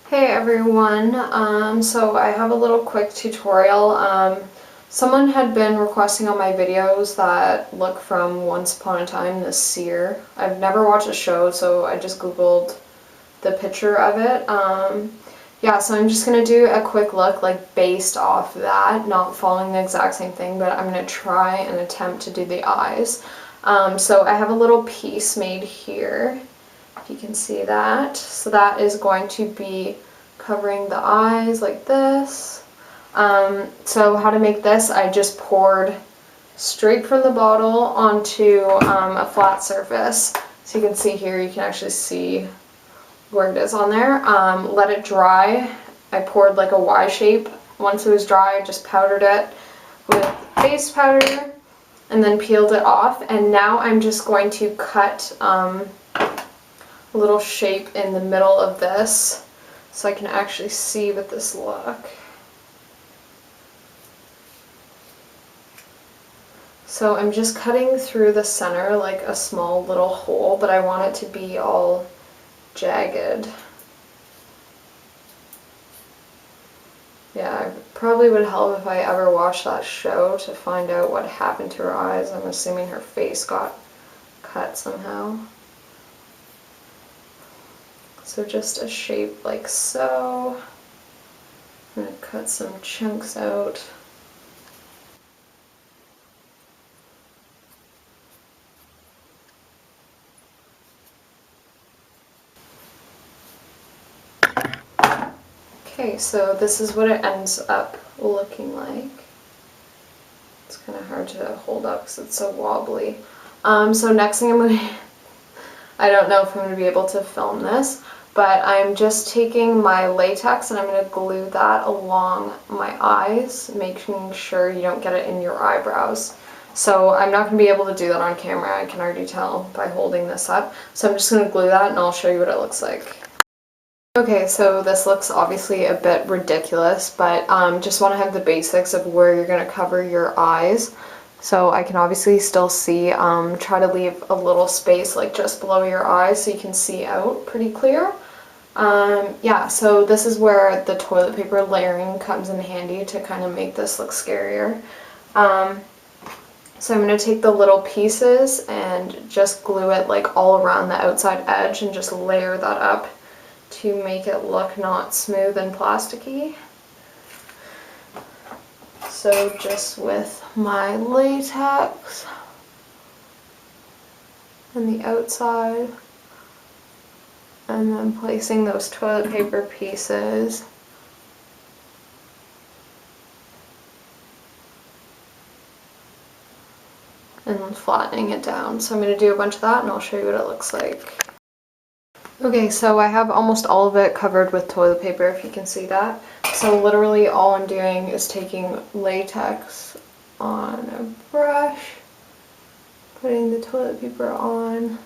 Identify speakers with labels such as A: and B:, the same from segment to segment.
A: Hey everyone, so I have a little quick tutorial. Someone had been requesting on my videos that look from Once Upon a Time, the SEER. I've never watched the show, so I just googled the picture of it. Yeah, so I'm just going to do a quick look like based off that, not following the exact same thing, but I'm going to try and attempt to do the eyes. So I have a little piece made here. If you can see that. So that is going to be covering the eyes like this. So how to make this, I just poured straight from the bottle onto a flat surface. So you can see here, you can actually see where it is on there. Let it dry. I poured like a Y shape. Once it was dry, I just powdered it with face powder and then peeled it off. And now I'm just going to cut little shape in the middle of this so I can actually see what this look. So I'm just cutting through the center like a small little hole, but I want it to be all jagged. Yeah, it probably would help if I ever watched that show to find out what happened to her eyes. I'm assuming her face got cut somehow. So just a shape like so. I'm going to cut some chunks out. Okay, so this is what it ends up looking like. It's kind of hard to hold up because it's so wobbly. So next thing I'm going to, I don't know if I'm going to be able to film this, but I'm just taking my latex and I'm going to glue that along my eyes, making sure you don't get it in your eyebrows. So I'm not going to be able to do that on camera, I can already tell by holding this up. So I'm just going to glue that and I'll show you what it looks like. Okay, so this looks obviously a bit ridiculous, but just want to have the basics of where you're going to cover your eyes. So I can obviously still see, try to leave a little space like just below your eyes so you can see out pretty clear. Yeah, so this is where the toilet paper layering comes in handy to kind of make this look scarier. So I'm going to take the little pieces and just glue it like all around the outside edge and just layer that up to make it look not smooth and plasticky. So just with my latex on the outside and then placing those toilet paper pieces and then flattening it down. So I'm going to do a bunch of that and I'll show you what it looks like. Okay, so I have almost all of it covered with toilet paper, if you can see that. So literally all I'm doing is taking latex on a brush, putting the toilet paper on,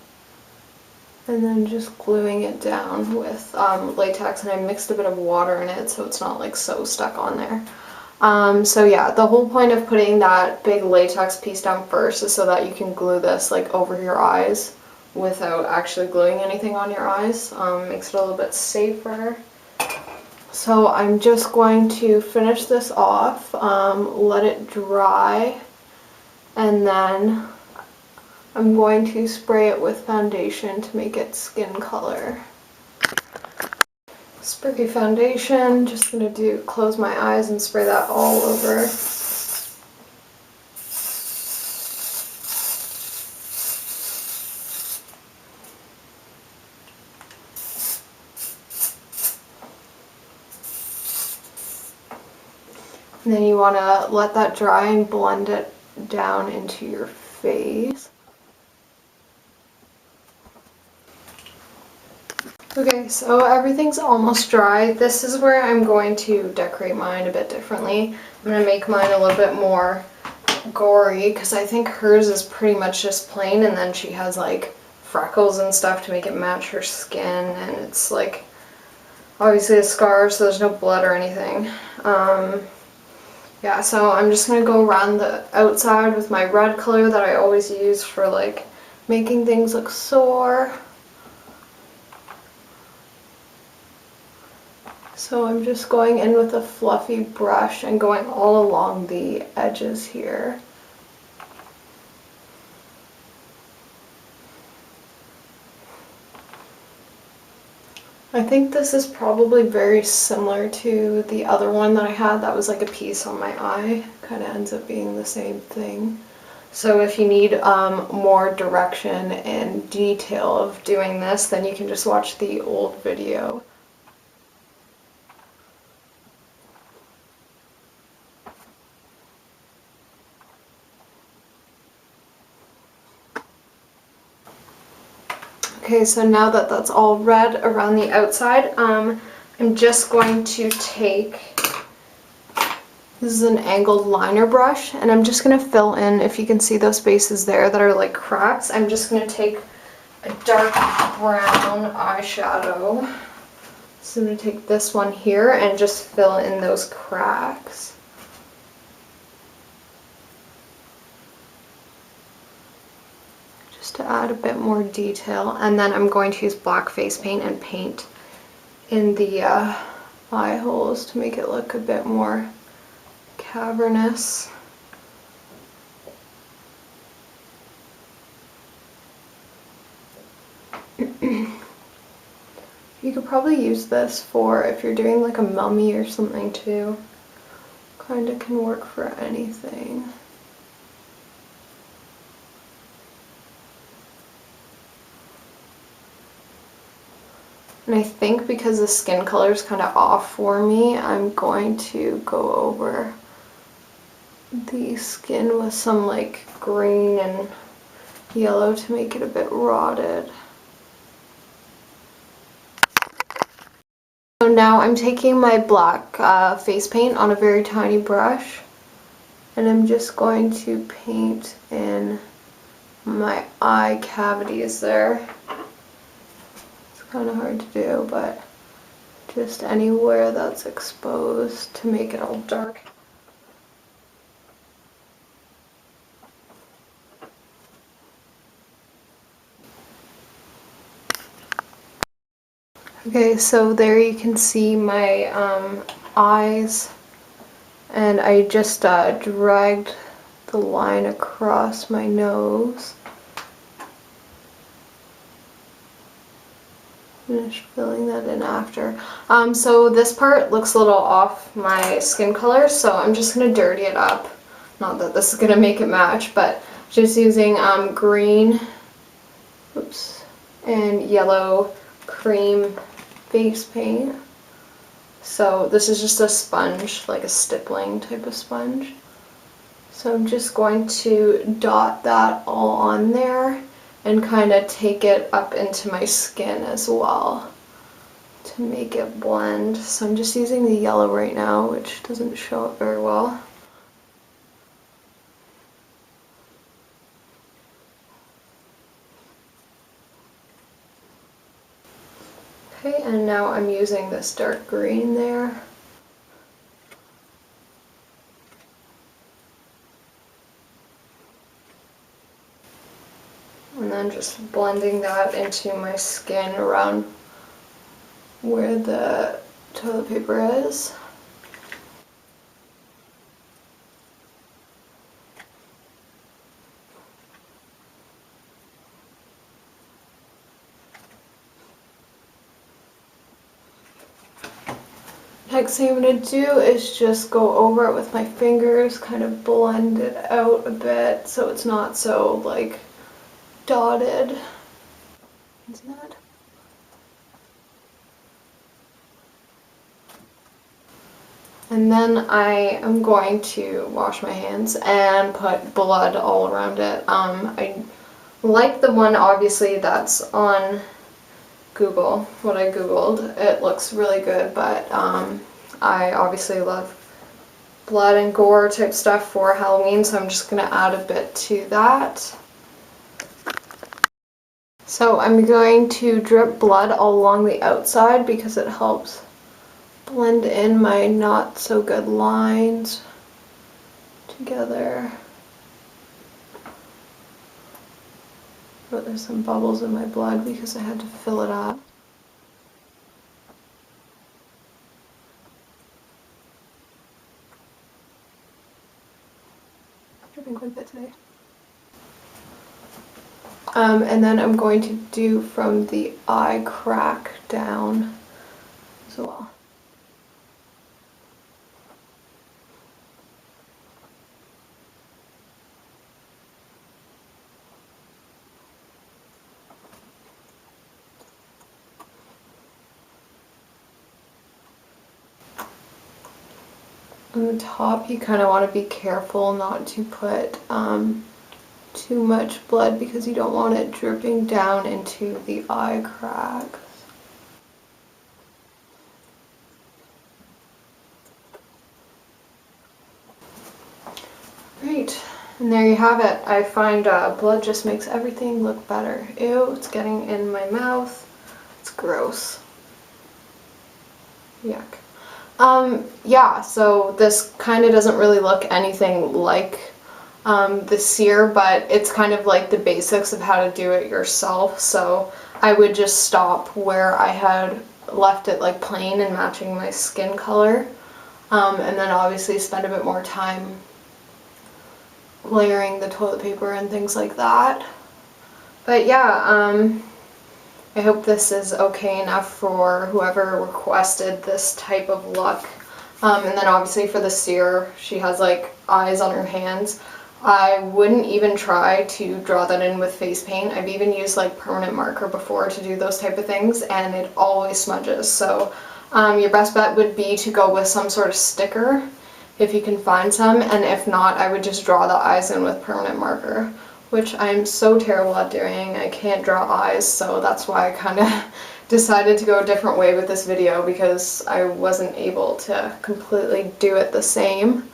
A: and then just gluing it down with latex, and I mixed a bit of water in it so it's not like so stuck on there. So yeah, the whole point of putting that big latex piece down first is so that you can glue this like over your eyes without actually gluing anything on your eyes. Makes it a little bit safer. So I'm just going to finish this off, let it dry, and then I'm going to spray it with foundation to make it skin color. Spray foundation, just going to close my eyes and spray that all over. And then you want to let that dry and blend it down into your face. Okay, so everything's almost dry. This is where I'm going to decorate mine a bit differently. I'm going to make mine a little bit more gory because I think hers is pretty much just plain, and then she has like freckles and stuff to make it match her skin, and it's like obviously a scar, so there's no blood or anything. Yeah, so I'm just going to go around the outside with my red color that I always use for like making things look sore. So I'm just going in with a fluffy brush and going all along the edges here. I think this is probably very similar to the other one that I had that was like a piece on my eye. Kind of ends up being the same thing. So if you need more direction and detail of doing this, then you can just watch the old video. Okay, so now that that's all red around the outside, I'm just going to take, this is an angled liner brush, and I'm just going to fill in, if you can see those spaces there that are like cracks, I'm just going to take a dark brown eyeshadow. So I'm going to take this one here and just fill in those cracks. Just to add a bit more detail, and then I'm going to use black face paint and paint in the eye holes to make it look a bit more cavernous. You could probably use this for if you're doing like a mummy or something too. Kinda can work for anything. And I think because the skin color is kind of off for me, I'm going to go over the skin with some like green and yellow to make it a bit rotted. So now I'm taking my black face paint on a very tiny brush, and I'm just going to paint in my eye cavities there. Kind of hard to do, but just anywhere that's exposed to make it all dark. Okay, so there you can see my eyes, and I just dragged the line across my nose. Finish filling that in after. So this part looks a little off my skin color, so I'm just going to dirty it up. Not that this is going to make it match, but just using green and yellow cream face paint. So this is just a sponge, like a stippling type of sponge. So I'm just going to dot that all on there and kind of take it up into my skin as well to make it blend. So I'm just using the yellow right now, which doesn't show up very well. Okay, and now I'm using this dark green there. And then just blending that into my skin around where the toilet paper is. Next thing I'm going to do is just go over it with my fingers, kind of blend it out a bit so it's not so like dotted. See that? And then I am going to wash my hands and put blood all around it. I like the one obviously that's on Google, what I googled. It looks really good, but I obviously love blood and gore type stuff for Halloween, so I'm just going to add a bit to that. So I'm going to drip blood all along the outside because it helps blend in my not so good lines together. But there's some bubbles in my blood because I had to fill it up. quite a bit today. And then I'm going to do from the eye crack down as well. On the top, you kind of want to be careful not to put too much blood because you don't want it dripping down into the eye cracks. Right, and there you have it. I find blood just makes everything look better. Ew, it's getting in my mouth. It's gross. Yuck. Yeah, so this kind of doesn't really look anything like the SEER, but it's kind of like the basics of how to do it yourself. So I would just stop where I had left it like plain and matching my skin color, and then obviously spend a bit more time layering the toilet paper and things like that. But yeah, I hope this is okay enough for whoever requested this type of look. And then obviously for the SEER, she has like eyes on her hands. I wouldn't even try to draw that in with face paint. I've even used like permanent marker before to do those type of things, and it always smudges. So your best bet would be to go with some sort of sticker if you can find some, and if not, I would just draw the eyes in with permanent marker, which I'm so terrible at doing. I can't draw eyes, so that's why I kind of decided to go a different way with this video, because I wasn't able to completely do it the same.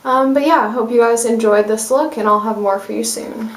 A: But yeah, I hope you guys enjoyed this look, and I'll have more for you soon.